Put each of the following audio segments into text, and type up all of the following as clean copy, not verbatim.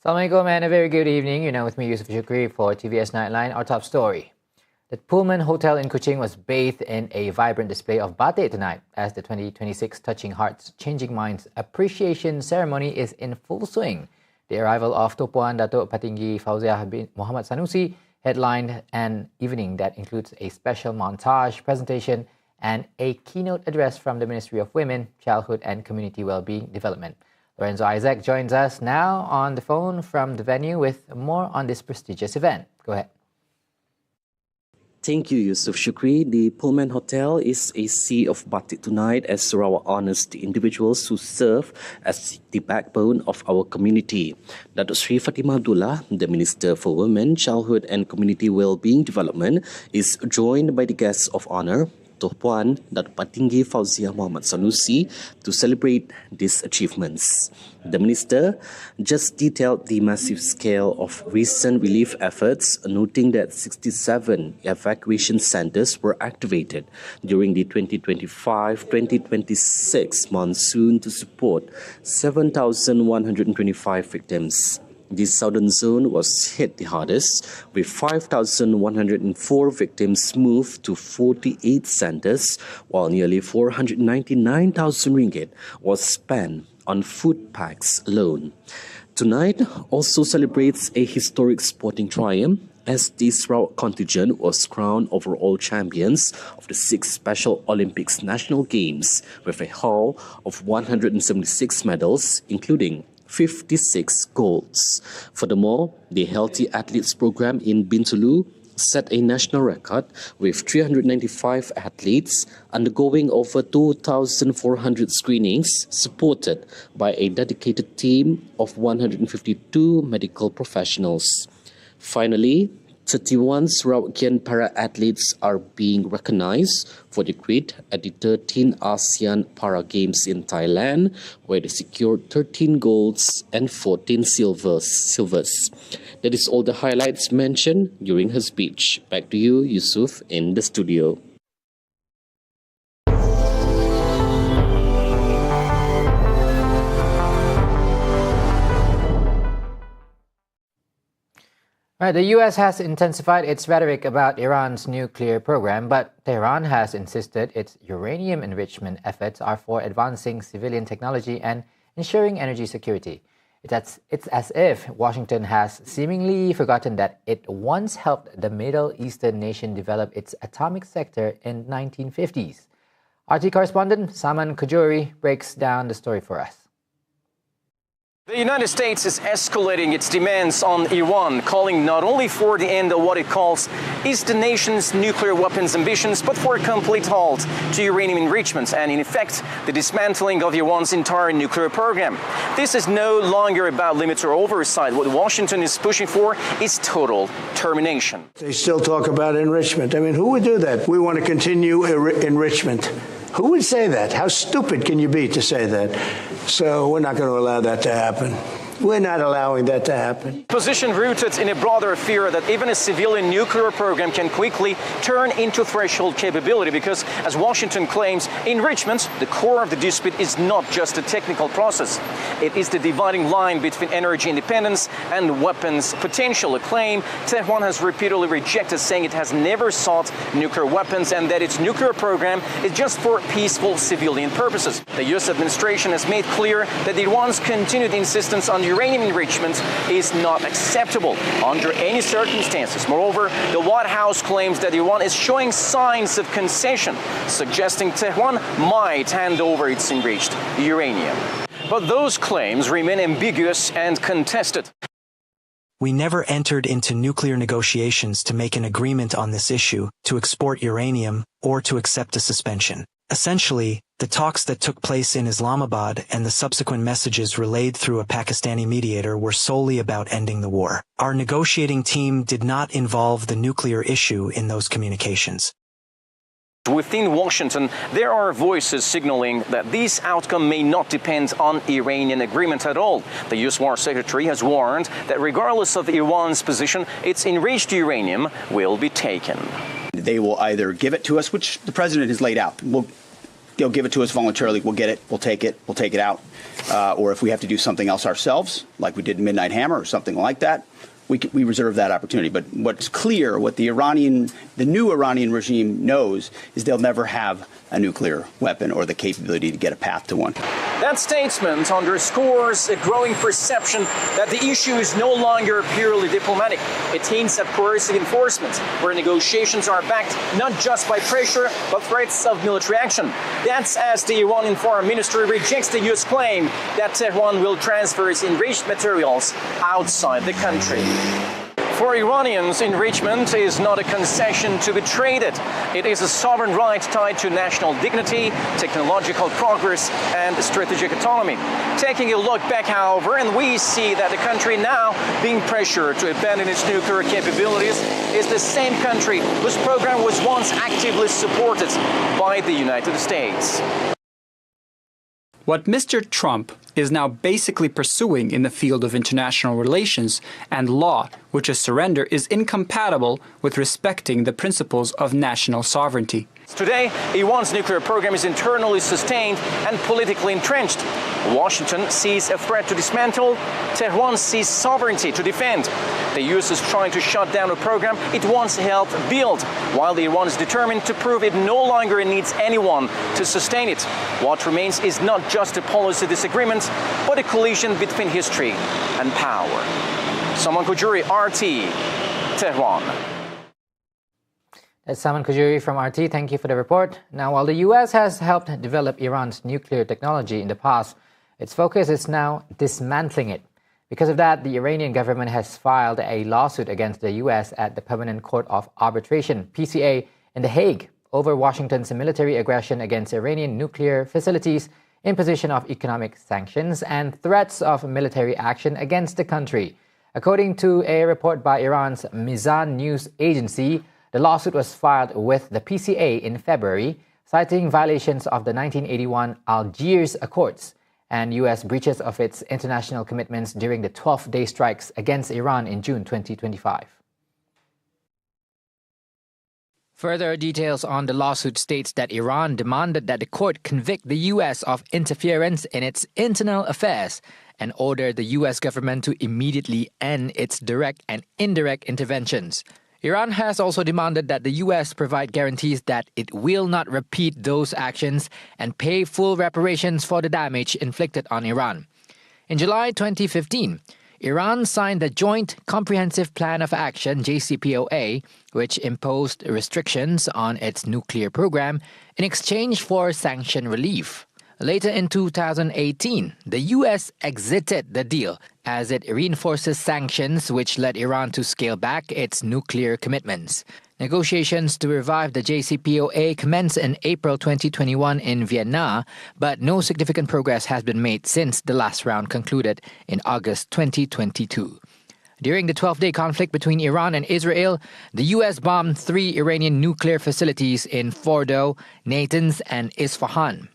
Assalamualaikum and a very good evening. You're now with me, Yusuf Shukri, for TVS Nightline. Our top story. The Pullman Hotel in Kuching was bathed in a vibrant display of batik tonight as the 2026 Touching Hearts, Changing Minds appreciation ceremony is in full swing. The arrival of Topuan Datuk Patinggi Fauziah bin Muhammad Sanusi headlined an evening that includes a special montage presentation and a keynote address from the Ministry of Women, Childhood and Community Wellbeing Development. Lorenzo Isaac joins us now on the phone from the venue with more on this prestigious event. Go ahead. Thank you, Yusuf Shukri. The Pullman Hotel is a sea of batik tonight as Sarawak honours the individuals who serve as the backbone of our community. Datuk Sri Fatimah Abdullah, the Minister for Women, Childhood and Community Wellbeing Development, is joined by the guests of honour, Puan Datuk Patinggi Fauziah Muhammad Sanusi, to celebrate these achievements. The Minister just detailed the massive scale of recent relief efforts, noting that 67 evacuation centres were activated during the 2025-2026 monsoon to support 7,125 victims. The southern zone was hit the hardest, with 5,104 victims moved to 48 centres, while nearly 499,000 ringgit was spent on food packs alone. Tonight also celebrates a historic sporting triumph as the Sarawak contingent was crowned overall champions of the 6th Special Olympics National Games with a haul of 176 medals, including 56 golds. Furthermore, the Healthy Athletes program in Bintulu set a national record with 395 athletes undergoing over 2,400 screenings, supported by a dedicated team of 152 medical professionals. Finally, 31 Sarawakian para-athletes are being recognized for the great at the 13th ASEAN Para Games in Thailand, where they secured 13 golds and 14 silvers. That is all the highlights mentioned during her speech. Back to you, Yusuf, in the studio. The US has intensified its rhetoric about Iran's nuclear program, but Tehran has insisted its uranium enrichment efforts are for advancing civilian technology and ensuring energy security. It's as if Washington has seemingly forgotten that it once helped the Middle Eastern nation develop its atomic sector in 1950s. RT correspondent Saman Kujuri breaks down the story for us. The United States is escalating its demands on Iran, calling not only for the end of what it calls is the nation's nuclear weapons ambitions, but for a complete halt to uranium enrichment and, in effect, the dismantling of Iran's entire nuclear program. This is no longer about limits or oversight. What Washington is pushing for is total termination. They still talk about enrichment. I mean, who would do that? We want to continue enrichment. Who would say that? How stupid can you be to say that? So we're not going to allow that to happen. We're not allowing that to happen. Position rooted in a broader fear that even a civilian nuclear program can quickly turn into threshold capability because, as Washington claims, enrichment, the core of the dispute, is not just a technical process. It is the dividing line between energy independence and weapons potential, a claim Tehran has repeatedly rejected, saying it has never sought nuclear weapons and that its nuclear program is just for peaceful civilian purposes. The U.S. administration has made clear that Iran's continued insistence on uranium enrichment is not acceptable under any circumstances. Moreover, the White House claims that Iran is showing signs of concession, suggesting Tehran might hand over its enriched uranium. But those claims remain ambiguous and contested. We never entered into nuclear negotiations to make an agreement on this issue, to export uranium, or to accept a suspension. Essentially, the talks that took place in Islamabad and the subsequent messages relayed through a Pakistani mediator were solely about ending the war. Our negotiating team did not involve the nuclear issue in those communications. Within Washington, there are voices signaling that this outcome may not depend on Iranian agreement at all. The U.S. War Secretary has warned that regardless of Iran's position, its enriched uranium will be taken. They will either give it to us, which the president has laid out. they'll give it to us voluntarily. We'll get it. We'll take it out. Or if we have to do something else ourselves, like we did Midnight Hammer or something like that, we reserve that opportunity. But what's clear, what the new Iranian regime knows, is they'll never have a nuclear weapon or the capability to get a path to one. That statement underscores a growing perception that the issue is no longer purely diplomatic. It hints at coercive enforcement, where negotiations are backed not just by pressure, but threats of military action. That's as the Iranian Foreign Ministry rejects the U.S. claim that Tehran will transfer its enriched materials outside the country. For Iranians, enrichment is not a concession to be traded. It is a sovereign right tied to national dignity, technological progress, and strategic autonomy. Taking a look back, however, and we see that the country now being pressured to abandon its nuclear capabilities is the same country whose program was once actively supported by the United States. What Mr. Trump is now basically pursuing in the field of international relations and law, which is surrender, is incompatible with respecting the principles of national sovereignty. Today, Iran's nuclear program is internally sustained and politically entrenched. Washington sees a threat to dismantle. Tehran sees sovereignty to defend. The U.S. is trying to shut down a program it once helped build, while Iran is determined to prove it no longer needs anyone to sustain it. What remains is not just a policy disagreement, but a collision between history and power. Saman Kujuri, RT, Tehran. That's Saman Kujuri from RT. Thank you for the report. Now, while the U.S. has helped develop Iran's nuclear technology in the past, its focus is now dismantling it. Because of that, the Iranian government has filed a lawsuit against the U.S. at the Permanent Court of Arbitration, PCA, in The Hague over Washington's military aggression against Iranian nuclear facilities, imposition of economic sanctions, and threats of military action against the country. According to a report by Iran's Mizan news agency, the lawsuit was filed with the PCA in February, citing violations of the 1981 Algiers Accords and U.S. breaches of its international commitments during the 12-day strikes against Iran in June 2025. Further details on the lawsuit states that Iran demanded that the court convict the U.S. of interference in its internal affairs and ordered the U.S. government to immediately end its direct and indirect interventions. Iran has also demanded that the U.S. provide guarantees that it will not repeat those actions and pay full reparations for the damage inflicted on Iran. In July 2015, Iran signed the Joint Comprehensive Plan of Action, JCPOA, which imposed restrictions on its nuclear program in exchange for sanction relief. Later in 2018, the U.S. exited the deal as it reinforces sanctions which led Iran to scale back its nuclear commitments. Negotiations to revive the JCPOA commenced in April 2021 in Vienna, but no significant progress has been made since the last round concluded in August 2022. During the 12-day conflict between Iran and Israel, the U.S. bombed 3 Iranian nuclear facilities in Fordo, Natanz, and Isfahan.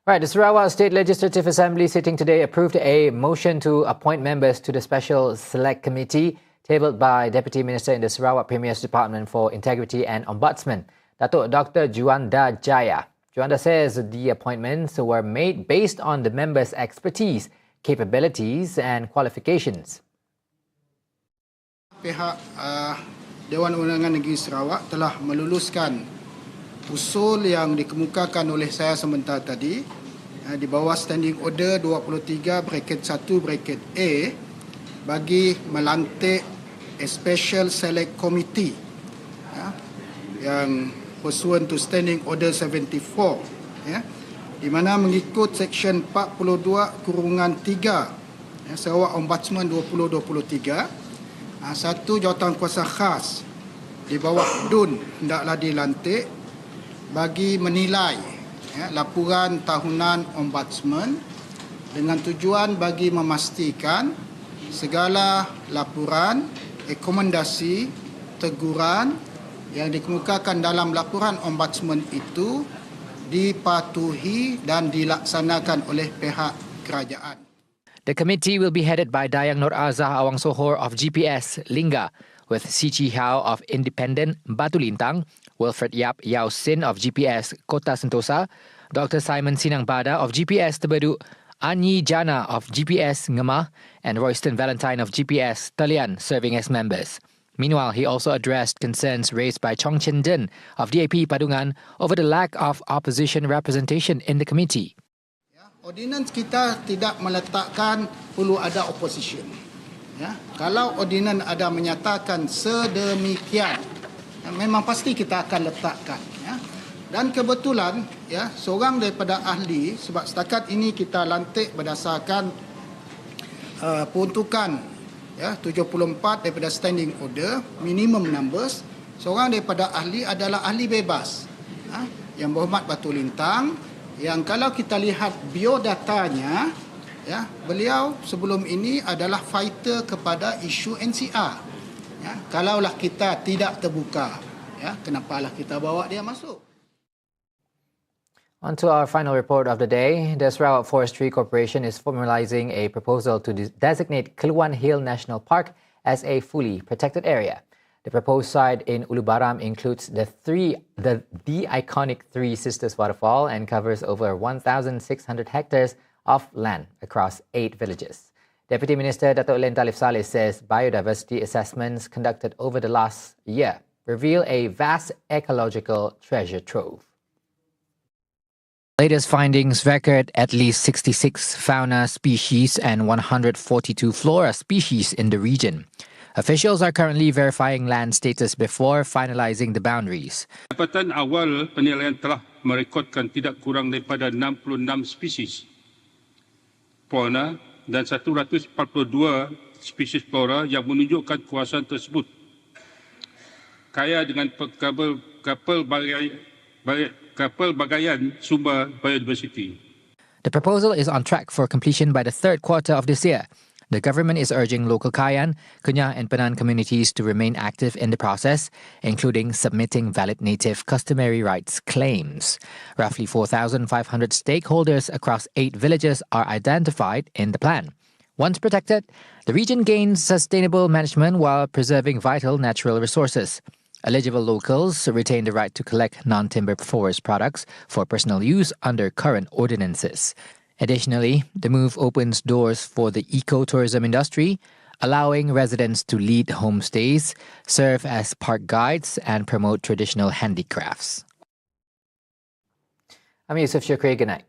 Right, the Sarawak State Legislative Assembly sitting today approved a motion to appoint members to the Special Select Committee tabled by Deputy Minister in the Sarawak Premier's Department for Integrity and Ombudsman, Datuk Dr. Juanda Jaya. Juanda says the appointments were made based on the members' expertise, capabilities and qualifications. Pihak Dewan Undangan Negeri Sarawak telah meluluskan usul yang dikemukakan oleh saya sebentar tadi di bawah Standing Order 23/1/A bagi melantik a Special Select Committee yang pursuant to Standing Order 74 di mana mengikut Seksyen 42/3 Sarawak Ombudsman 2023 satu jawatankuasa khas di bawah DUN hendaklah dilantik bagi menilai laporan tahunan Ombudsman dengan tujuan bagi memastikan segala laporan, rekomendasi, teguran yang dikemukakan dalam laporan Ombudsman itu dipatuhi dan dilaksanakan oleh pihak kerajaan. The committee will be headed by Dayang Nur Azah Awang Sohor of GPS Lingga, with Si Chi Hao of Independent Batu Lintang, Wilfred Yap Yao Sin of GPS Kota Sentosa, Dr. Simon Sinang Bada of GPS Tebeduk, Anyi Jana of GPS Ngemah, and Royston Valentine of GPS Talian serving as members. Meanwhile, he also addressed concerns raised by Chong Chen Den of DAP Padungan over the lack of opposition representation in the committee. Ordinans kita tidak meletakkan perlu ada opposition. Kalau ordinan ada menyatakan sedemikian, memang pasti kita akan letakkan. Dan kebetulan, seorang daripada ahli, sebab setakat ini kita lantik berdasarkan peruntukan 74 daripada Standing Order, minimum numbers. Seorang daripada ahli adalah ahli bebas, Yang Berhormat Batu Lintang, yang kalau kita lihat biodatanya, beliau sebelum ini adalah fighter kepada isu NCR. Kalaulah kita tidak terbuka, kenapalah kita bawa dia masuk? On to our final report of the day. The Sarawak Forestry Corporation is formalizing a proposal to designate Keluan Hill National Park as a fully protected area. The proposed site in Ulubaram includes the iconic Three Sisters waterfall and covers over 1,600 hectares of land across 8 villages. Deputy Minister Datuk Len Talif Saleh says biodiversity assessments conducted over the last year reveal a vast ecological treasure trove. Latest findings record at least 66 fauna species and 142 flora species in the region. Officials are currently verifying land status before finalizing the boundaries. Dapatan awal penilaian telah merekodkan tidak kurang daripada 66 spesies fauna dan 142 spesies flora yang menunjukkan kawasan tersebut kaya dengan pelbagaian sumber biodiversity. The proposal is on track for completion by the third quarter of this year. The government is urging local Kayan, Kenyah and Penan communities to remain active in the process, including submitting valid native customary rights claims. Roughly 4,500 stakeholders across 8 villages are identified in the plan. Once protected, the region gains sustainable management while preserving vital natural resources. Eligible locals retain the right to collect non-timber forest products for personal use under current ordinances. Additionally, the move opens doors for the ecotourism industry, allowing residents to lead homestays, serve as park guides, and promote traditional handicrafts. I'm Yusuf Shukri. Good night.